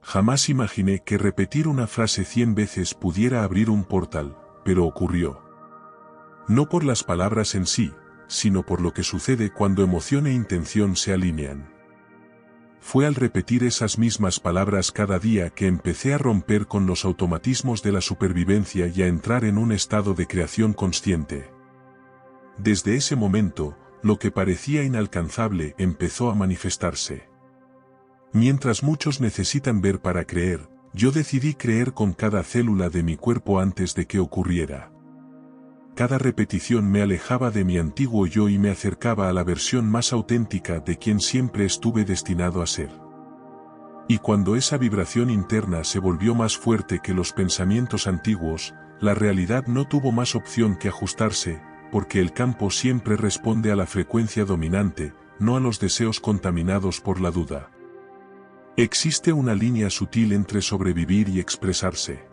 Jamás imaginé que repetir una frase 100 veces pudiera abrir un portal, pero ocurrió. No por las palabras en sí, sino por lo que sucede cuando emoción e intención se alinean. Fue al repetir esas mismas palabras cada día que empecé a romper con los automatismos de la supervivencia y a entrar en un estado de creación consciente. Desde ese momento, lo que parecía inalcanzable empezó a manifestarse. Mientras muchos necesitan ver para creer, yo decidí creer con cada célula de mi cuerpo antes de que ocurriera. Cada repetición me alejaba de mi antiguo yo y me acercaba a la versión más auténtica de quien siempre estuve destinado a ser. Y cuando esa vibración interna se volvió más fuerte que los pensamientos antiguos, la realidad no tuvo más opción que ajustarse, porque el campo siempre responde a la frecuencia dominante, no a los deseos contaminados por la duda. Existe una línea sutil entre sobrevivir y expresarse.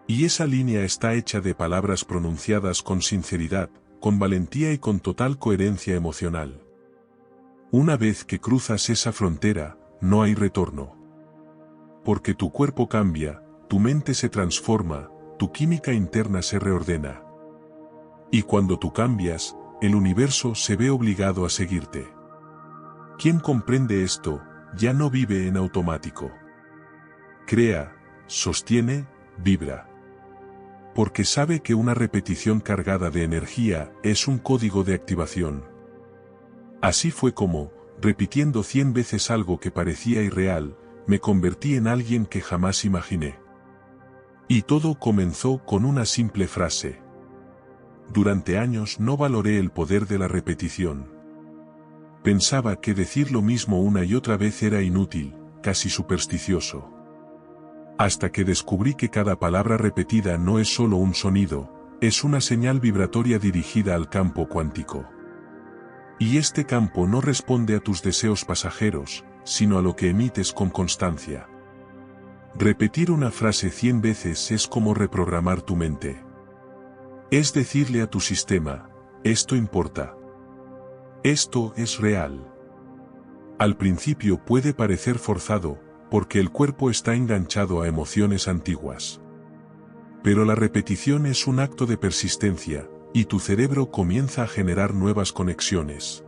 Y esa línea está hecha de palabras pronunciadas con sinceridad, con valentía y con total coherencia emocional. Una vez que cruzas esa frontera, no hay retorno. Porque tu cuerpo cambia, tu mente se transforma, tu química interna se reordena. Y cuando tú cambias, el universo se ve obligado a seguirte. Quien comprende esto, ya no vive en automático. Crea, sostiene, vibra. Porque sabe que una repetición cargada de energía es un código de activación. Así fue como, repitiendo 100 veces algo que parecía irreal, me convertí en alguien que jamás imaginé. Y todo comenzó con una simple frase. Durante años no valoré el poder de la repetición. Pensaba que decir lo mismo una y otra vez era inútil, casi supersticioso. Hasta que descubrí que cada palabra repetida no es solo un sonido, es una señal vibratoria dirigida al campo cuántico. Y este campo no responde a tus deseos pasajeros, sino a lo que emites con constancia. Repetir una frase 100 veces es como reprogramar tu mente. Es decirle a tu sistema, esto importa. Esto es real. Al principio puede parecer forzado, porque el cuerpo está enganchado a emociones antiguas. Pero la repetición es un acto de persistencia, y tu cerebro comienza a generar nuevas conexiones.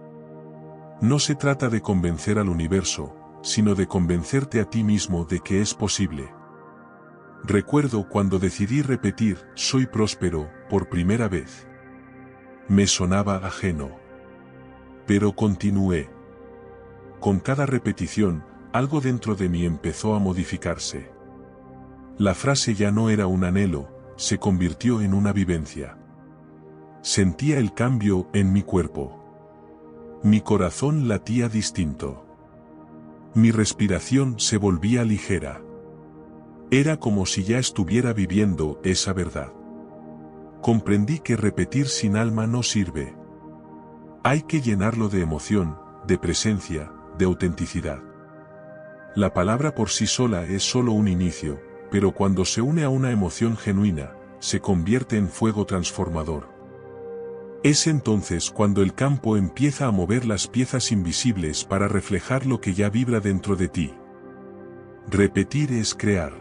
No se trata de convencer al universo, sino de convencerte a ti mismo de que es posible. Recuerdo cuando decidí repetir, soy próspero, por primera vez. Me sonaba ajeno. Pero continué. Con cada repetición, algo dentro de mí empezó a modificarse. La frase ya no era un anhelo, se convirtió en una vivencia. Sentía el cambio en mi cuerpo. Mi corazón latía distinto. Mi respiración se volvía ligera. Era como si ya estuviera viviendo esa verdad. Comprendí que repetir sin alma no sirve. Hay que llenarlo de emoción, de presencia, de autenticidad. La palabra por sí sola es solo un inicio, pero cuando se une a una emoción genuina, se convierte en fuego transformador. Es entonces cuando el campo empieza a mover las piezas invisibles para reflejar lo que ya vibra dentro de ti. Repetir es crear.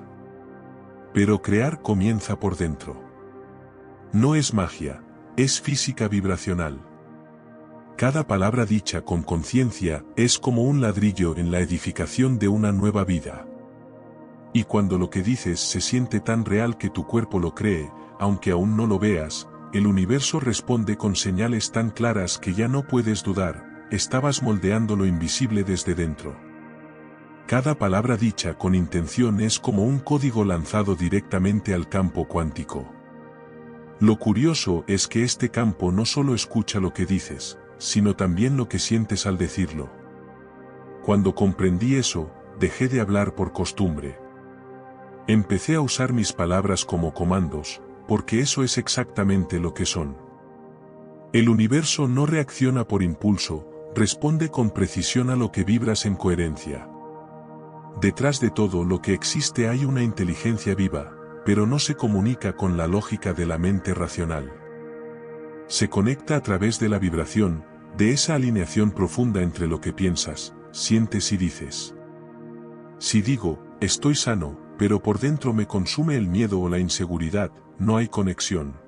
Pero crear comienza por dentro. No es magia, es física vibracional. Cada palabra dicha con conciencia es como un ladrillo en la edificación de una nueva vida. Y cuando lo que dices se siente tan real que tu cuerpo lo cree, aunque aún no lo veas, el universo responde con señales tan claras que ya no puedes dudar, estabas moldeando lo invisible desde dentro. Cada palabra dicha con intención es como un código lanzado directamente al campo cuántico. Lo curioso es que este campo no solo escucha lo que dices, sino también lo que sientes al decirlo. Cuando comprendí eso, dejé de hablar por costumbre. Empecé a usar mis palabras como comandos, porque eso es exactamente lo que son. El universo no reacciona por impulso, responde con precisión a lo que vibras en coherencia. Detrás de todo lo que existe hay una inteligencia viva, pero no se comunica con la lógica de la mente racional. Se conecta a través de la vibración, de esa alineación profunda entre lo que piensas, sientes y dices. Si digo, estoy sano, pero por dentro me consume el miedo o la inseguridad, no hay conexión.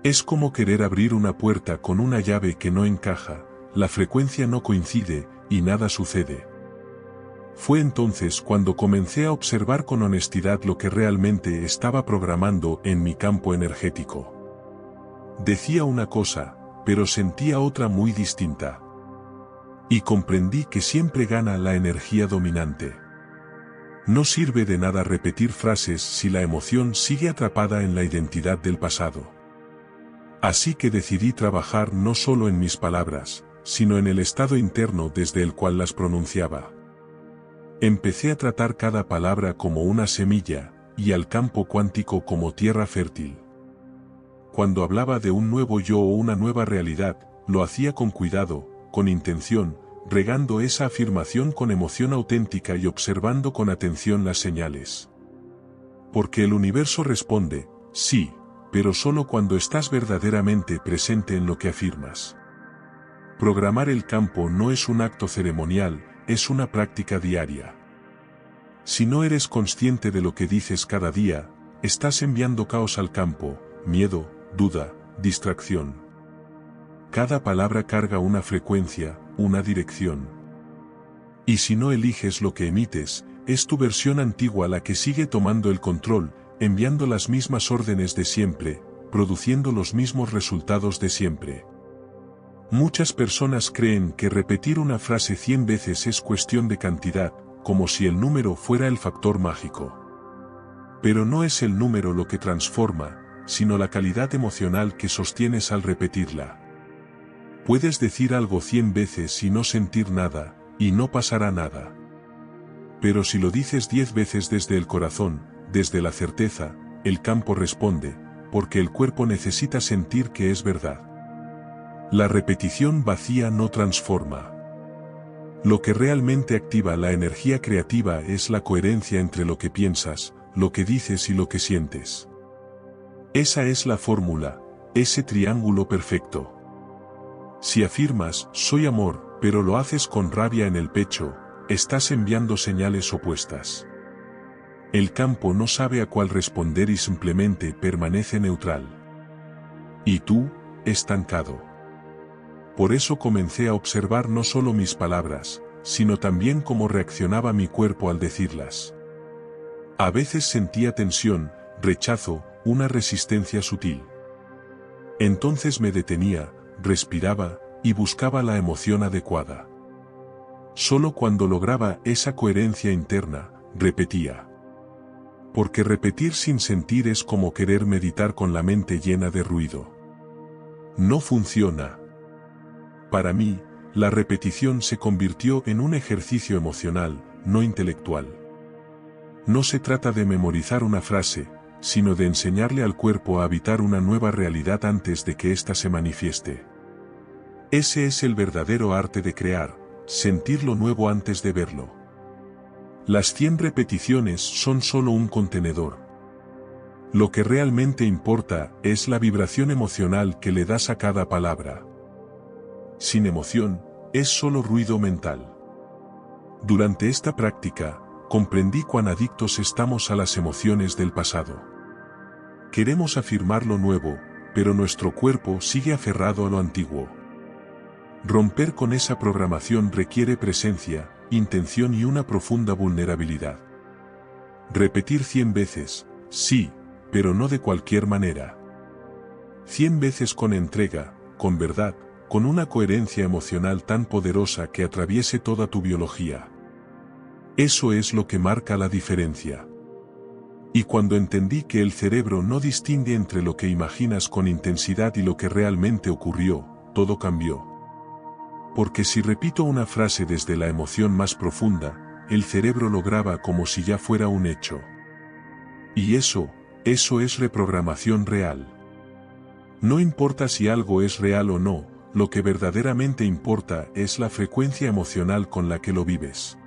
Es como querer abrir una puerta con una llave que no encaja, la frecuencia no coincide, y nada sucede. Fue entonces cuando comencé a observar con honestidad lo que realmente estaba programando en mi campo energético. Decía una cosa, pero sentía otra muy distinta. Y comprendí que siempre gana la energía dominante. No sirve de nada repetir frases si la emoción sigue atrapada en la identidad del pasado. Así que decidí trabajar no solo en mis palabras, sino en el estado interno desde el cual las pronunciaba. Empecé a tratar cada palabra como una semilla, y al campo cuántico como tierra fértil. Cuando hablaba de un nuevo yo o una nueva realidad, lo hacía con cuidado, con intención, regando esa afirmación con emoción auténtica y observando con atención las señales. Porque el universo responde, sí, pero solo cuando estás verdaderamente presente en lo que afirmas. Programar el campo no es un acto ceremonial, es una práctica diaria. Si no eres consciente de lo que dices cada día, estás enviando caos al campo, miedo, duda, distracción. Cada palabra carga una frecuencia, una dirección. Y si no eliges lo que emites, es tu versión antigua la que sigue tomando el control, enviando las mismas órdenes de siempre, produciendo los mismos resultados de siempre. Muchas personas creen que repetir una frase 100 veces es cuestión de cantidad, como si el número fuera el factor mágico. Pero no es el número lo que transforma, sino la calidad emocional que sostienes al repetirla. Puedes decir algo 100 veces y no sentir nada, y no pasará nada. Pero si lo dices 10 veces desde el corazón, desde la certeza, el campo responde, porque el cuerpo necesita sentir que es verdad. La repetición vacía no transforma. Lo que realmente activa la energía creativa es la coherencia entre lo que piensas, lo que dices y lo que sientes. Esa es la fórmula, ese triángulo perfecto. Si afirmas, soy amor, pero lo haces con rabia en el pecho, estás enviando señales opuestas. El campo no sabe a cuál responder y simplemente permanece neutral. Y tú, estancado. Por eso comencé a observar no solo mis palabras, sino también cómo reaccionaba mi cuerpo al decirlas. A veces sentía tensión, rechazo, una resistencia sutil. Entonces me detenía, respiraba, y buscaba la emoción adecuada. Solo cuando lograba esa coherencia interna, repetía. Porque repetir sin sentir es como querer meditar con la mente llena de ruido. No funciona. Para mí, la repetición se convirtió en un ejercicio emocional, no intelectual. No se trata de memorizar una frase, sino de enseñarle al cuerpo a habitar una nueva realidad antes de que ésta se manifieste. Ese es el verdadero arte de crear, sentir lo nuevo antes de verlo. Las 100 repeticiones son solo un contenedor. Lo que realmente importa es la vibración emocional que le das a cada palabra. Sin emoción, es solo ruido mental. Durante esta práctica, comprendí cuán adictos estamos a las emociones del pasado. Queremos afirmar lo nuevo, pero nuestro cuerpo sigue aferrado a lo antiguo. Romper con esa programación requiere presencia, intención y una profunda vulnerabilidad. Repetir 100 veces, sí, pero no de cualquier manera. 100 veces con entrega, con verdad, con una coherencia emocional tan poderosa que atraviese toda tu biología. Eso es lo que marca la diferencia. Y cuando entendí que el cerebro no distingue entre lo que imaginas con intensidad y lo que realmente ocurrió, todo cambió. Porque si repito una frase desde la emoción más profunda, el cerebro lo graba como si ya fuera un hecho. Y eso es reprogramación real. No importa si algo es real o no, lo que verdaderamente importa es la frecuencia emocional con la que lo vives.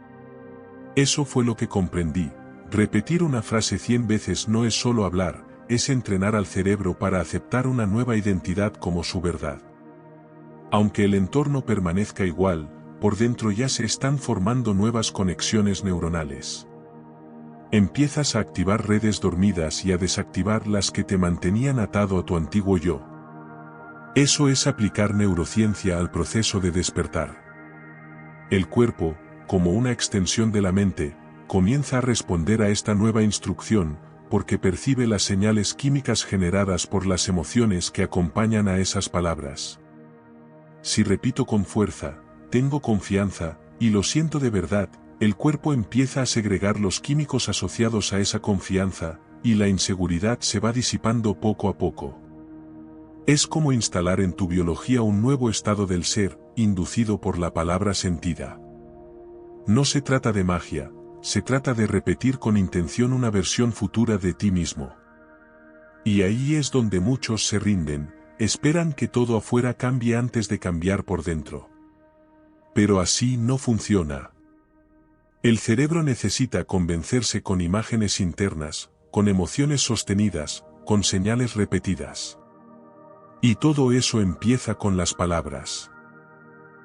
Eso fue lo que comprendí. Repetir una frase 100 veces no es solo hablar, es entrenar al cerebro para aceptar una nueva identidad como su verdad. Aunque el entorno permanezca igual, por dentro ya se están formando nuevas conexiones neuronales. Empiezas a activar redes dormidas y a desactivar las que te mantenían atado a tu antiguo yo. Eso es aplicar neurociencia al proceso de despertar. El cuerpo, como una extensión de la mente, comienza a responder a esta nueva instrucción, porque percibe las señales químicas generadas por las emociones que acompañan a esas palabras. Si repito con fuerza, tengo confianza, y lo siento de verdad, el cuerpo empieza a segregar los químicos asociados a esa confianza, y la inseguridad se va disipando poco a poco. Es como instalar en tu biología un nuevo estado del ser, inducido por la palabra sentida. No se trata de magia, se trata de repetir con intención una versión futura de ti mismo. Y ahí es donde muchos se rinden, esperan que todo afuera cambie antes de cambiar por dentro. Pero así no funciona. El cerebro necesita convencerse con imágenes internas, con emociones sostenidas, con señales repetidas. Y todo eso empieza con las palabras.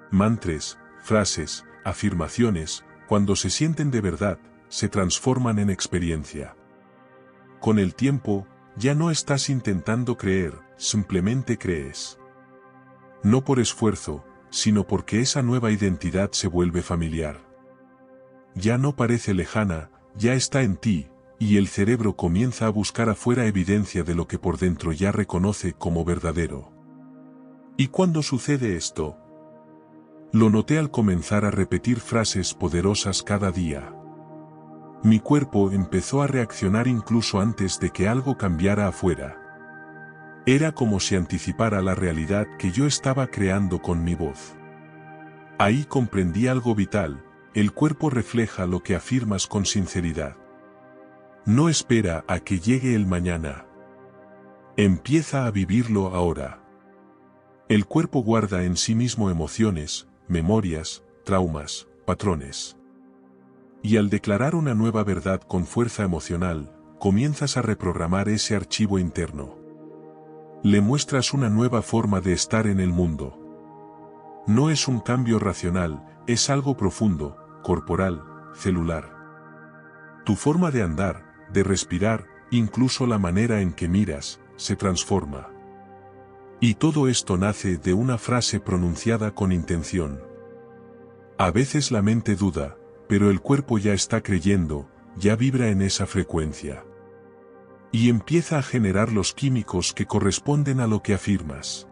Mantras, frases, afirmaciones, cuando se sienten de verdad, se transforman en experiencia. Con el tiempo, ya no estás intentando creer, simplemente crees. No por esfuerzo, sino porque esa nueva identidad se vuelve familiar. Ya no parece lejana, ya está en ti, y el cerebro comienza a buscar afuera evidencia de lo que por dentro ya reconoce como verdadero. ¿Y cuándo sucede esto? Lo noté al comenzar a repetir frases poderosas cada día. Mi cuerpo empezó a reaccionar incluso antes de que algo cambiara afuera. Era como si anticipara la realidad que yo estaba creando con mi voz. Ahí comprendí algo vital, el cuerpo refleja lo que afirmas con sinceridad. No espera a que llegue el mañana. Empieza a vivirlo ahora. El cuerpo guarda en sí mismo emociones, memorias, traumas, patrones. Y al declarar una nueva verdad con fuerza emocional, comienzas a reprogramar ese archivo interno. Le muestras una nueva forma de estar en el mundo. No es un cambio racional, es algo profundo, corporal, celular. Tu forma de andar, de respirar, incluso la manera en que miras, se transforma. Y todo esto nace de una frase pronunciada con intención. A veces la mente duda, pero el cuerpo ya está creyendo, ya vibra en esa frecuencia. Y empieza a generar los químicos que corresponden a lo que afirmas.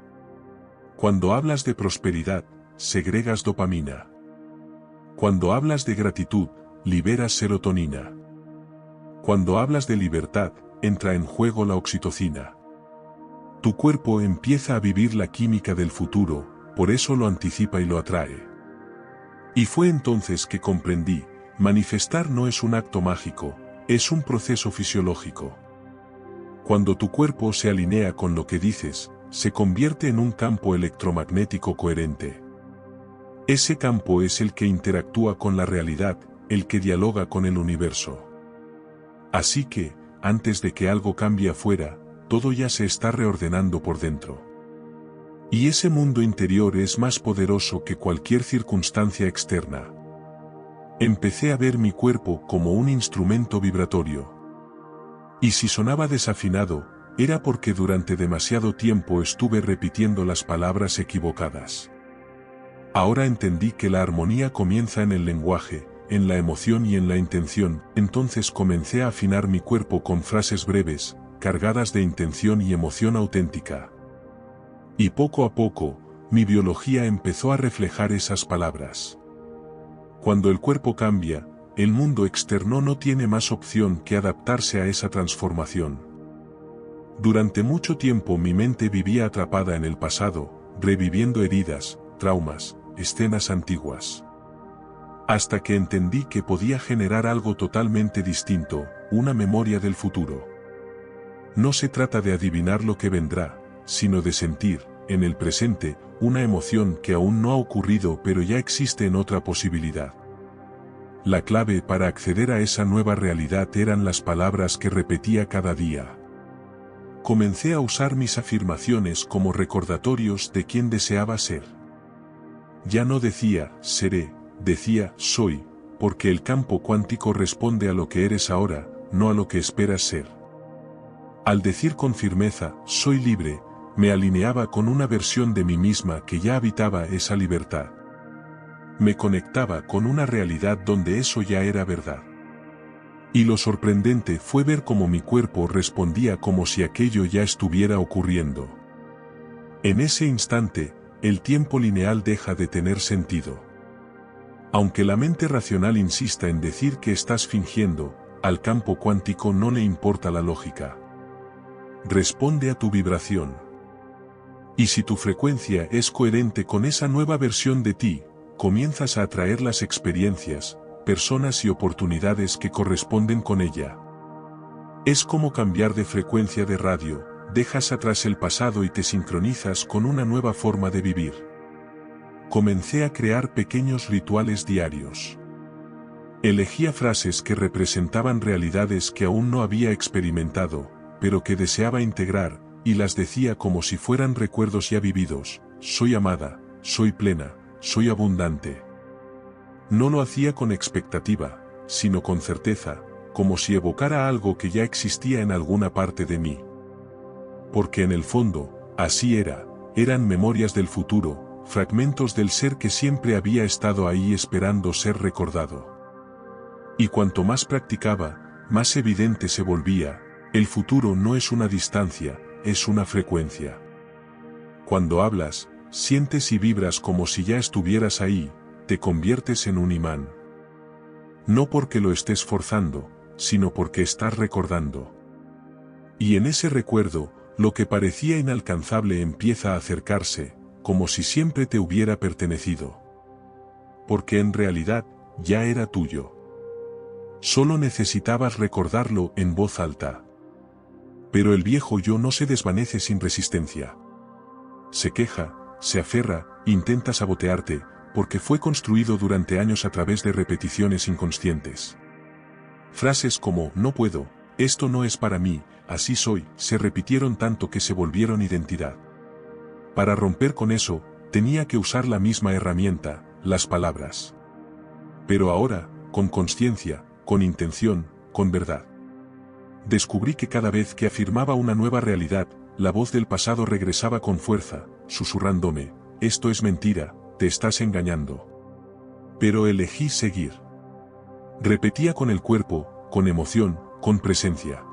Cuando hablas de prosperidad, segregas dopamina. Cuando hablas de gratitud, liberas serotonina. Cuando hablas de libertad, entra en juego la oxitocina. Tu cuerpo empieza a vivir la química del futuro, por eso lo anticipa y lo atrae. Y fue entonces que comprendí, manifestar no es un acto mágico, es un proceso fisiológico. Cuando tu cuerpo se alinea con lo que dices, se convierte en un campo electromagnético coherente. Ese campo es el que interactúa con la realidad, el que dialoga con el universo. Así que, antes de que algo cambie afuera, todo ya se está reordenando por dentro. Y ese mundo interior es más poderoso que cualquier circunstancia externa. Empecé a ver mi cuerpo como un instrumento vibratorio. Y si sonaba desafinado, era porque durante demasiado tiempo estuve repitiendo las palabras equivocadas. Ahora entendí que la armonía comienza en el lenguaje, en la emoción y en la intención, entonces comencé a afinar mi cuerpo con frases breves, cargadas de intención y emoción auténtica. Y poco a poco, mi biología empezó a reflejar esas palabras. Cuando el cuerpo cambia, el mundo externo no tiene más opción que adaptarse a esa transformación. Durante mucho tiempo mi mente vivía atrapada en el pasado, reviviendo heridas, traumas, escenas antiguas. Hasta que entendí que podía generar algo totalmente distinto, una memoria del futuro. No se trata de adivinar lo que vendrá, sino de sentir, en el presente, una emoción que aún no ha ocurrido pero ya existe en otra posibilidad. La clave para acceder a esa nueva realidad eran las palabras que repetía cada día. Comencé a usar mis afirmaciones como recordatorios de quién deseaba ser. Ya no decía, seré, decía, soy, porque el campo cuántico responde a lo que eres ahora, no a lo que esperas ser. Al decir con firmeza, soy libre, me alineaba con una versión de mí misma que ya habitaba esa libertad. Me conectaba con una realidad donde eso ya era verdad. Y lo sorprendente fue ver cómo mi cuerpo respondía como si aquello ya estuviera ocurriendo. En ese instante, el tiempo lineal deja de tener sentido. Aunque la mente racional insista en decir que estás fingiendo, al campo cuántico no le importa la lógica. Responde a tu vibración. Y si tu frecuencia es coherente con esa nueva versión de ti, comienzas a atraer las experiencias, personas y oportunidades que corresponden con ella. Es como cambiar de frecuencia de radio, dejas atrás el pasado y te sincronizas con una nueva forma de vivir. Comencé a crear pequeños rituales diarios. Elegía frases que representaban realidades que aún no había experimentado, pero que deseaba integrar, y las decía como si fueran recuerdos ya vividos: soy amada, soy plena, soy abundante. No lo hacía con expectativa, sino con certeza, como si evocara algo que ya existía en alguna parte de mí. Porque en el fondo, así eran memorias del futuro, fragmentos del ser que siempre había estado ahí esperando ser recordado. Y cuanto más practicaba, más evidente se volvía: el futuro no es una distancia, es una frecuencia. Cuando hablas, sientes y vibras como si ya estuvieras ahí, te conviertes en un imán. No porque lo estés forzando, sino porque estás recordando. Y en ese recuerdo, lo que parecía inalcanzable empieza a acercarse, como si siempre te hubiera pertenecido. Porque en realidad, ya era tuyo. Solo necesitabas recordarlo en voz alta. Pero el viejo yo no se desvanece sin resistencia. Se queja, se aferra, intenta sabotearte, porque fue construido durante años a través de repeticiones inconscientes. Frases como no puedo, esto no es para mí, así soy, se repitieron tanto que se volvieron identidad. Para romper con eso, tenía que usar la misma herramienta, las palabras. Pero ahora, con consciencia, con intención, con verdad. Descubrí que cada vez que afirmaba una nueva realidad, la voz del pasado regresaba con fuerza, susurrándome: esto es mentira, te estás engañando. Pero elegí seguir. Repetía con el cuerpo, con emoción, con presencia.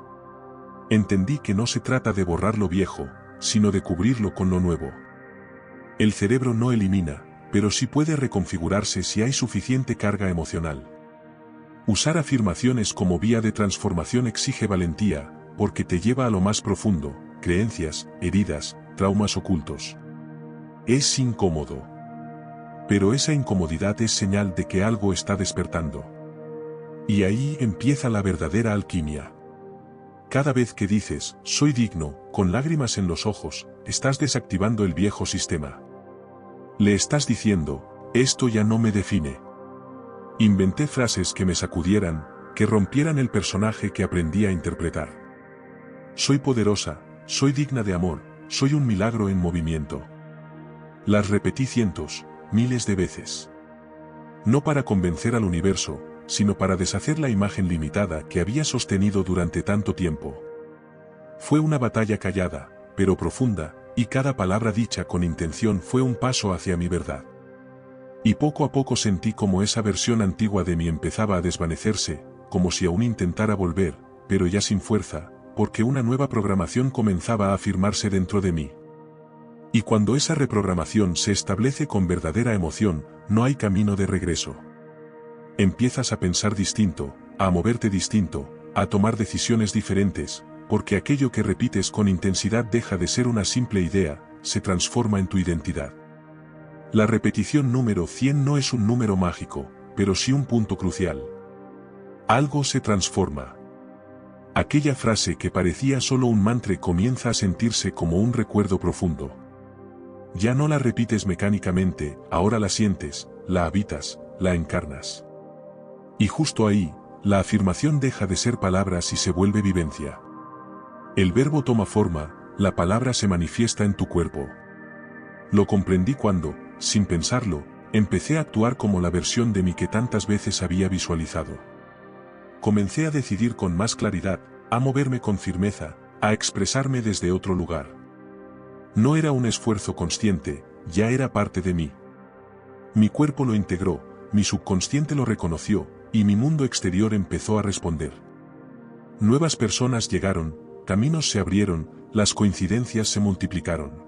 Entendí que no se trata de borrar lo viejo, sino de cubrirlo con lo nuevo. El cerebro no elimina, pero sí puede reconfigurarse si hay suficiente carga emocional. Usar afirmaciones como vía de transformación exige valentía, porque te lleva a lo más profundo, creencias, heridas, traumas ocultos. Es incómodo. Pero esa incomodidad es señal de que algo está despertando. Y ahí empieza la verdadera alquimia. Cada vez que dices, soy digno, con lágrimas en los ojos, estás desactivando el viejo sistema. Le estás diciendo, esto ya no me define. Inventé frases que me sacudieran, que rompieran el personaje que aprendí a interpretar. Soy poderosa, soy digna de amor, soy un milagro en movimiento. Las repetí cientos, miles de veces. No para convencer al universo, sino para deshacer la imagen limitada que había sostenido durante tanto tiempo. Fue una batalla callada, pero profunda, y cada palabra dicha con intención fue un paso hacia mi verdad. Y poco a poco sentí como esa versión antigua de mí empezaba a desvanecerse, como si aún intentara volver, pero ya sin fuerza, porque una nueva programación comenzaba a afirmarse dentro de mí. Y cuando esa reprogramación se establece con verdadera emoción, no hay camino de regreso. Empiezas a pensar distinto, a moverte distinto, a tomar decisiones diferentes, porque aquello que repites con intensidad deja de ser una simple idea, se transforma en tu identidad. La repetición número 100 no es un número mágico, pero sí un punto crucial. Algo se transforma. Aquella frase que parecía solo un mantra comienza a sentirse como un recuerdo profundo. Ya no la repites mecánicamente, ahora la sientes, la habitas, la encarnas. Y justo ahí, la afirmación deja de ser palabras y se vuelve vivencia. El verbo toma forma, la palabra se manifiesta en tu cuerpo. Lo comprendí cuando, sin pensarlo, Empecé a actuar como la versión de mí que tantas veces había visualizado. Comencé a decidir con más claridad, a moverme con firmeza, a expresarme desde otro lugar. No era un esfuerzo consciente, ya era parte de mí. Mi cuerpo lo integró, mi subconsciente lo reconoció, y mi mundo exterior empezó a responder. Nuevas personas llegaron, caminos se abrieron, las coincidencias se multiplicaron.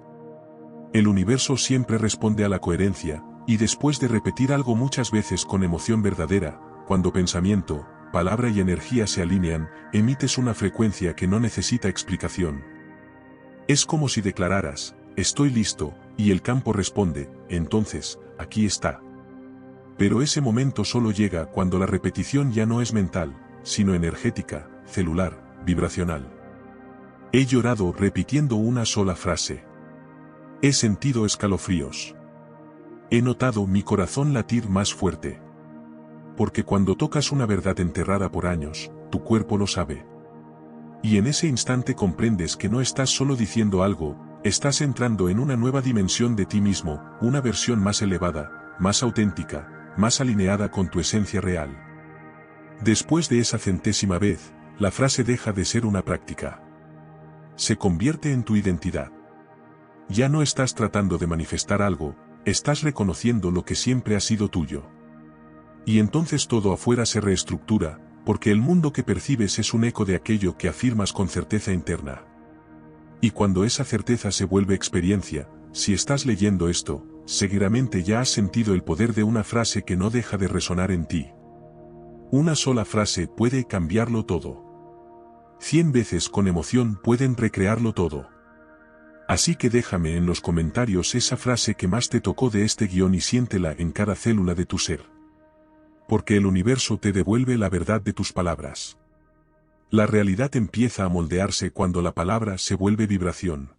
El universo siempre responde a la coherencia, y después de repetir algo muchas veces con emoción verdadera, cuando pensamiento, palabra y energía se alinean, emites una frecuencia que no necesita explicación. Es como si declararas, estoy listo, y el campo responde, entonces, aquí está. Pero ese momento solo llega cuando la repetición ya no es mental, sino energética, celular, vibracional. He llorado repitiendo una sola frase. He sentido escalofríos. He notado mi corazón latir más fuerte. Porque cuando tocas una verdad enterrada por años, tu cuerpo lo sabe. Y en ese instante comprendes que no estás solo diciendo algo, estás entrando en una nueva dimensión de ti mismo, una versión más elevada, más auténtica, más alineada con tu esencia real. Después de esa centésima vez, la frase deja de ser una práctica. Se convierte en tu identidad. Ya no estás tratando de manifestar algo, estás reconociendo lo que siempre ha sido tuyo. Y entonces todo afuera se reestructura, porque el mundo que percibes es un eco de aquello que afirmas con certeza interna. Y cuando esa certeza se vuelve experiencia, si estás leyendo esto, seguramente ya has sentido el poder de una frase que no deja de resonar en ti. Una sola frase puede cambiarlo todo. 100 veces con emoción pueden recrearlo todo. Así que déjame en los comentarios esa frase que más te tocó de este guión y siéntela en cada célula de tu ser. Porque el universo te devuelve la verdad de tus palabras. La realidad empieza a moldearse cuando la palabra se vuelve vibración.